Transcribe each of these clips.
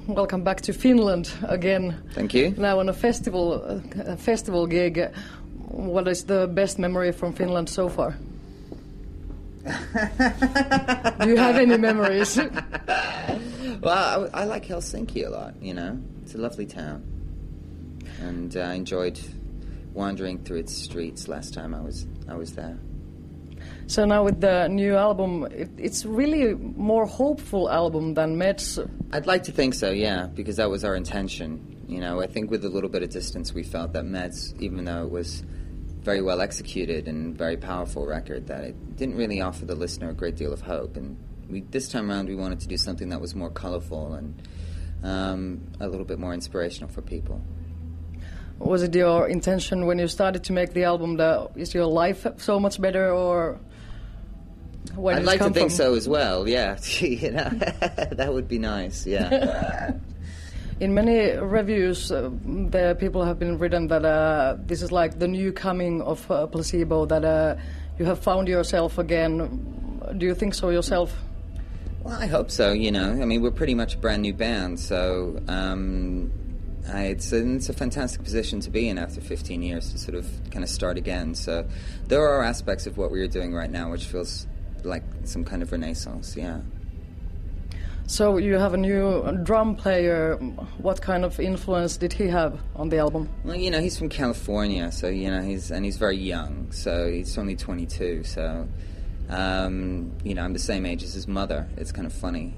welcome back to Finland again. Thank you. Now on a festival gig. What is the best memory from Finland so far? Do you have any memories? Well, I like Helsinki a lot, you know. It's a lovely town. And I enjoyed wandering through its streets last time I was there. So now with the new album, it's really more hopeful album than Meds. I'd like to think so, yeah, because that was our intention. You know, I think with a little bit of distance we felt that Meds, even though it was very well executed and very powerful record, that it didn't really offer the listener a great deal of hope. And this time around we wanted to do something that was more colorful and a little bit more inspirational for people. Was it your intention when you started to make the album that is your life so much better, or where did I'd like to think from? so as well, yeah. You know, that would be nice, yeah. In many reviews, the people have been written that this is like the new coming of Placebo, that you have found yourself again. Do you think so yourself? Well, I hope so, you know. I mean, we're pretty much a brand new band, so it's a fantastic position to be in after 15 years to sort of kind of start again. So there are aspects of what we're doing right now which feels like some kind of renaissance, yeah. So you have a new drum player. What kind of influence did he have on the album? Well, you know, he's from California, so, you know, he's very young, so he's only 22, so, you know, I'm the same age as his mother. It's kind of funny.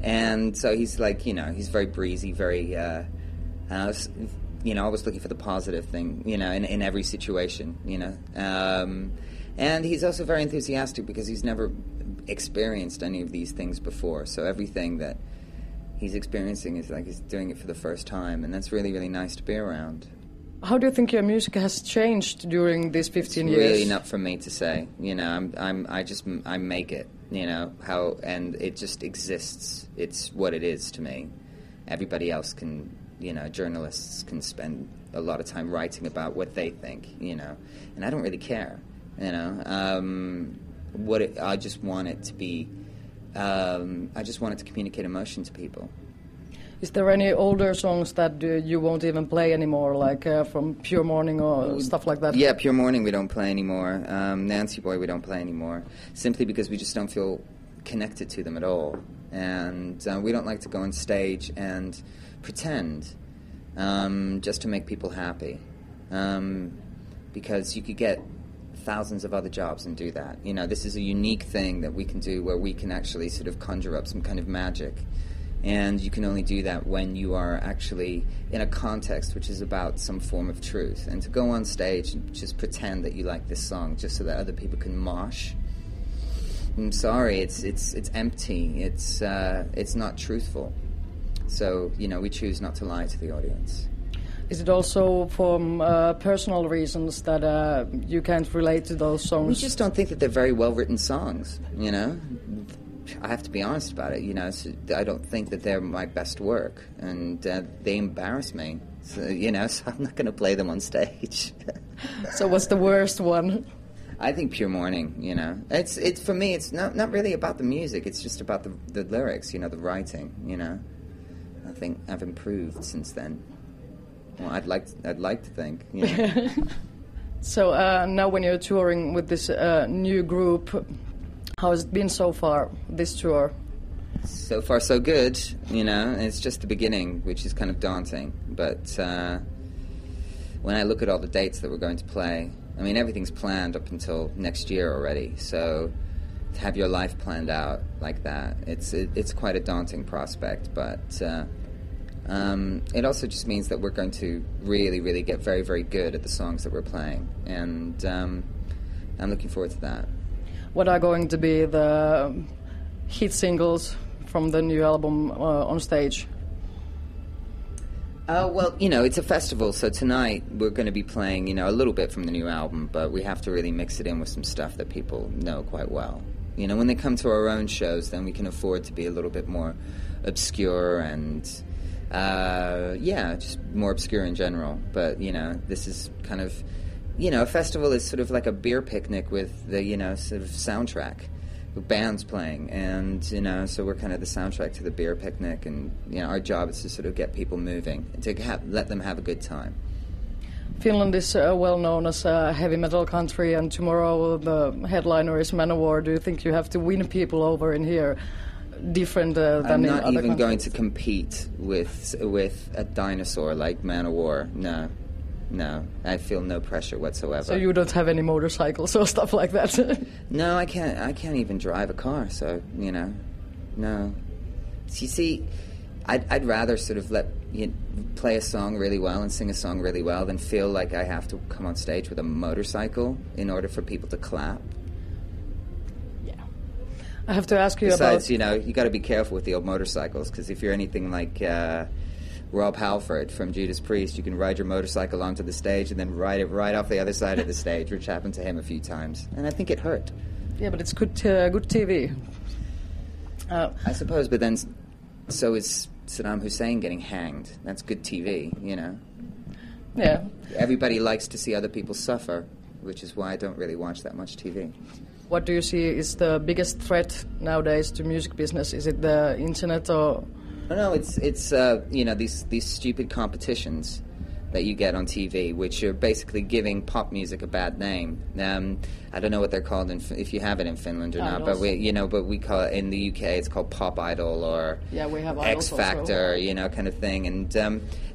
And so he's like, you know, he's very breezy, very, you know, always looking for the positive thing, you know, in every situation, you know. And he's also very enthusiastic because he's never experienced any of these things before. So everything that he's experiencing is like he's doing it for the first time, and that's really, really nice to be around. How do you think your music has changed during these 15 years? It's really not for me to say. You know, I make it. You know how, and it just exists. It's what it is to me. Everybody else can, you know, journalists can spend a lot of time writing about what they think. You know, and I don't really care. You know, I just want it to be. I just want it to communicate emotion to people. Is there any older songs that you won't even play anymore, like from Pure Morning or stuff like that? Yeah, Pure Morning we don't play anymore. Nancy Boy we don't play anymore, simply because we just don't feel connected to them at all. And we don't like to go on stage and pretend just to make people happy. Because you could get thousands of other jobs and do that. You know, this is a unique thing that we can do where we can actually sort of conjure up some kind of magic. And you can only do that when you are actually in a context which is about some form of truth. And to go on stage and just pretend that you like this song just so that other people can mosh, I'm sorry, it's empty. It's not truthful. So, you know, we choose not to lie to the audience. Is it also from personal reasons that you can't relate to those songs? We just don't think that they're very well-written songs, you know? I have to be honest about it, you know. So I don't think that they're my best work, and they embarrass me. So, you know, so I'm not going to play them on stage. So what's the worst one? I think Pure Morning. You know, it's for me. It's not really about the music. It's just about the lyrics. You know, the writing. You know, I think I've improved since then. Well, I'd like to think. You know. So now, when you're touring with this new group, how has it been so far, this tour? So far, so good, you know. It's just the beginning, which is kind of daunting. But when I look at all the dates that we're going to play, I mean, everything's planned up until next year already. So to have your life planned out like that, it's quite a daunting prospect. But it also just means that we're going to really, really get very, very good at the songs that we're playing. And I'm looking forward to that. What are going to be the hit singles from the new album on stage? Well, you know, it's a festival, so tonight we're going to be playing, you know, a little bit from the new album, but we have to really mix it in with some stuff that people know quite well. You know, when they come to our own shows, then we can afford to be a little bit more obscure and, just more obscure in general. But, you know, this is kind of... You know, a festival is sort of like a beer picnic with the, you know, sort of soundtrack. bands playing, and so we're kind of the soundtrack to the beer picnic, and our job is to sort of get people moving and to let them have a good time. Finland is well known as a heavy metal country, and tomorrow the headliner is Manowar. Do you think you have to win people over in here different than in other countries? I'm not even going to compete with a dinosaur like Manowar. No, I feel no pressure whatsoever. So you don't have any motorcycles or stuff like that? No, I can't even drive a car. So no. So you see, I'd rather sort of play a song really well and sing a song really well than feel like I have to come on stage with a motorcycle in order for people to clap. Yeah, I have to ask you Besides, you got to be careful with the old motorcycles, because if you're anything like Rob Halford from Judas Priest, you can ride your motorcycle onto the stage and then ride it right off the other side of the stage, which happened to him a few times, and I think it hurt. Yeah, but it's good TV. I suppose, but then so is Saddam Hussein getting hanged. That's good TV, Yeah. Everybody likes to see other people suffer, which is why I don't really watch that much TV. What do you see is the biggest threat nowadays to music business? Is it the internet or? No, it's these stupid competitions that you get on TV, which are basically giving pop music a bad name. I don't know what they're called if you have it in Finland or not, but we call it in the UK. It's called Pop Idol or we have X Factor, kind of thing. And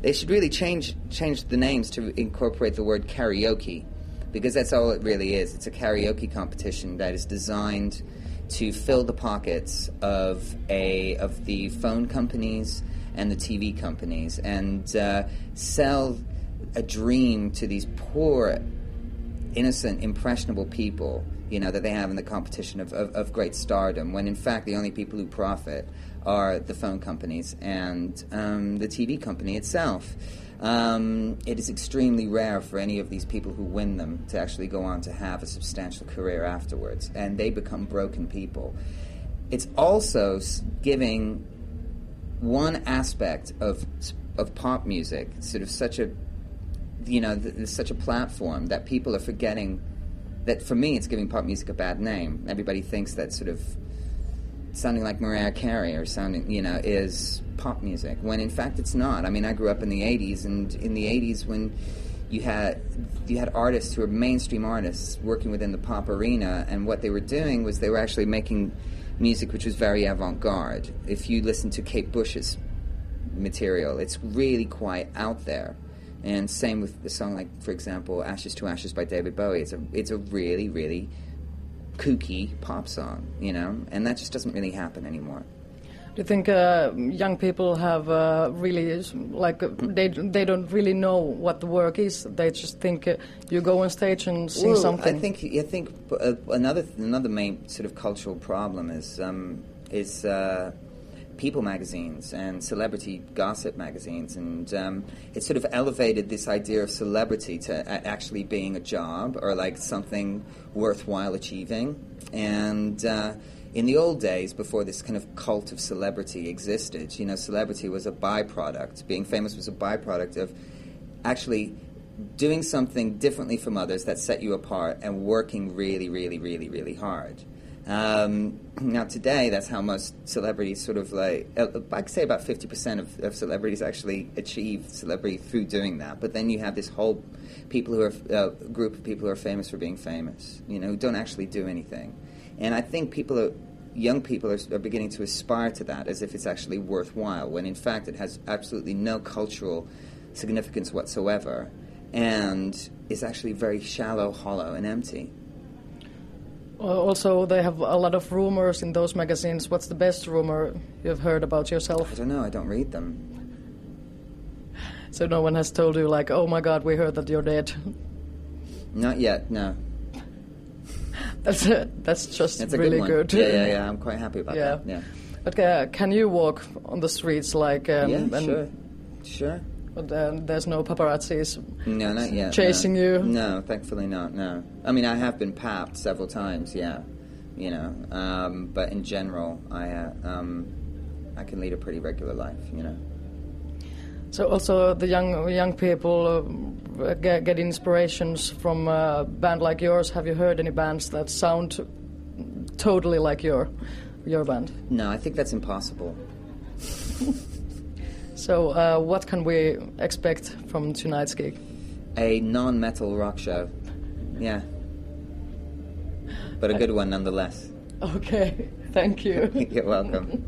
they should really change the names to incorporate the word karaoke, because that's all it really is. It's a karaoke competition that is designed to fill the pockets of the phone companies and the TV companies, and sell a dream to these poor, innocent, impressionable people, that they have in the competition of great stardom, when in fact the only people who profit are the phone companies and the TV company itself. It is extremely rare for any of these people who win them to actually go on to have a substantial career afterwards, and they become broken people. It's also giving one aspect of pop music sort of such a such a platform that people are forgetting that, for me, it's giving pop music a bad name. Everybody thinks that sort of sounding like Mariah Carey or sounding is pop music, when in fact it's not. I mean, I grew up in the 80s, and in the 80s when you had artists who were mainstream artists working within the pop arena, and what they were doing was they were actually making music which was very avant-garde. If you listen to Kate Bush's material, it's really quite out there. And same with the song like, for example, Ashes to Ashes by David Bowie. It's a really, really kooky pop song, and that just doesn't really happen anymore. Do you think young people have really, they don't really know what the work is? They just think you go on stage and sing something? I think another main sort of cultural problem is People magazines and celebrity gossip magazines, and it sort of elevated this idea of celebrity to actually being a job or like something worthwhile achieving. And in the old days, before this kind of cult of celebrity existed, celebrity was a byproduct. Being famous was a byproduct of actually doing something differently from others that set you apart and working really, really, really, really hard. Now today, that's how most celebrities sort of I'd say about 50% of celebrities actually achieve celebrity through doing that. But then you have this whole group of people who are famous for being famous, who don't actually do anything. And I think young people are beginning to aspire to that as if it's actually worthwhile, when in fact it has absolutely no cultural significance whatsoever, and is actually very shallow, hollow, and empty. Also, they have a lot of rumors in those magazines. What's the best rumor you've heard about yourself? I don't know. I don't read them. So no one has told you, like, oh my God, we heard that you're dead? Not yet, no. That's just really good. Yeah. I'm quite happy about that. Yeah. But can you walk on the streets like? Sure. But there's no paparazzis no, not yet, chasing you? No, thankfully not, no. I mean, I have been papped several times, yeah. But in general, I can lead a pretty regular life, So also the young people get inspirations from a band like yours. Have you heard any bands that sound totally like your band? No, I think that's impossible. So what can we expect from tonight's gig? A non-metal rock show. Yeah. But a good one nonetheless. Okay, thank you. You're welcome.